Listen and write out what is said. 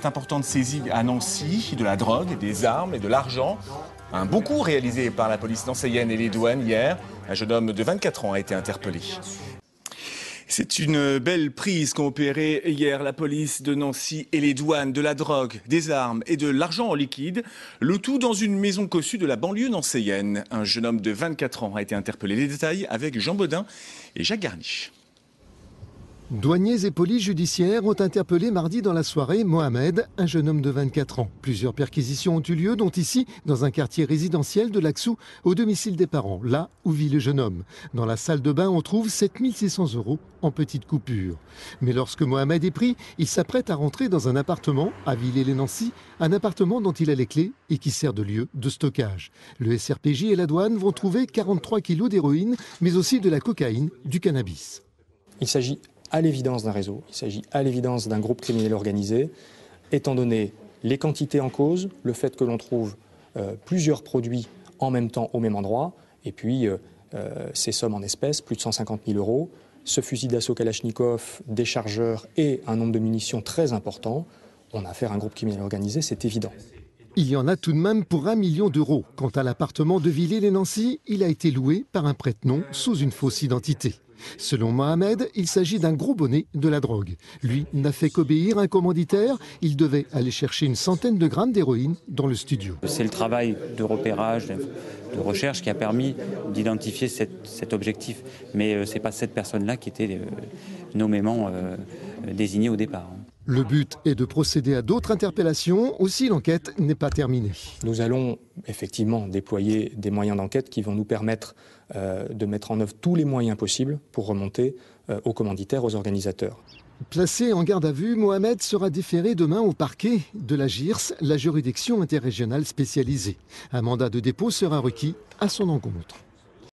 Importante saisie à Nancy, de la drogue, des armes et de l'argent. Un bon coup réalisé par la police nancéienne et les douanes hier. Un jeune homme de 24 ans a été interpellé. C'est une belle prise qu'ont opérée hier la police de Nancy et les douanes, de la drogue, des armes et de l'argent en liquide. Le tout dans une maison cossue de la banlieue nancéienne. Un jeune homme de 24 ans a été interpellé. Les détails avec Jean Baudin et Jacques Garniche. Douaniers et polices judiciaires ont interpellé mardi dans la soirée Mohamed, un jeune homme de 24 ans. Plusieurs perquisitions ont eu lieu, dont ici, dans un quartier résidentiel de Laxou, au domicile des parents, là où vit le jeune homme. Dans la salle de bain, on trouve 7 600 € en petites coupures. Mais lorsque Mohamed est pris, il s'apprête à rentrer dans un appartement à Villers-lès-Nancy, un appartement dont il a les clés et qui sert de lieu de stockage. Le SRPJ et la douane vont trouver 43 kilos d'héroïne, mais aussi de la cocaïne, du cannabis. Il s'agit à l'évidence d'un réseau, il s'agit à l'évidence d'un groupe criminel organisé, étant donné les quantités en cause, le fait que l'on trouve plusieurs produits en même temps au même endroit, et puis ces sommes en espèces, plus de 150 000 €, ce fusil d'assaut Kalachnikov, des chargeurs et un nombre de munitions très important, on a affaire à un groupe criminel organisé, c'est évident. Il y en a tout de même pour 1 million d'euros. Quant à l'appartement de Villers-lès-Nancy, il a été loué par un prête-nom sous une fausse identité. Selon Mohamed, il s'agit d'un gros bonnet de la drogue. Lui n'a fait qu'obéir à un commanditaire. Il devait aller chercher une centaine de grammes d'héroïne dans le studio. C'est le travail de repérage, de recherche qui a permis d'identifier cet objectif. Mais ce n'est pas cette personne-là qui était nommément désignée au départ. Le but est de procéder à d'autres interpellations. Aussi, l'enquête n'est pas terminée. Nous allons effectivement déployer des moyens d'enquête qui vont nous permettre de mettre en œuvre tous les moyens possibles pour remonter aux commanditaires, aux organisateurs. Placé en garde à vue, Mohamed sera déféré demain au parquet de la JIRS, la juridiction interrégionale spécialisée. Un mandat de dépôt sera requis à son encontre.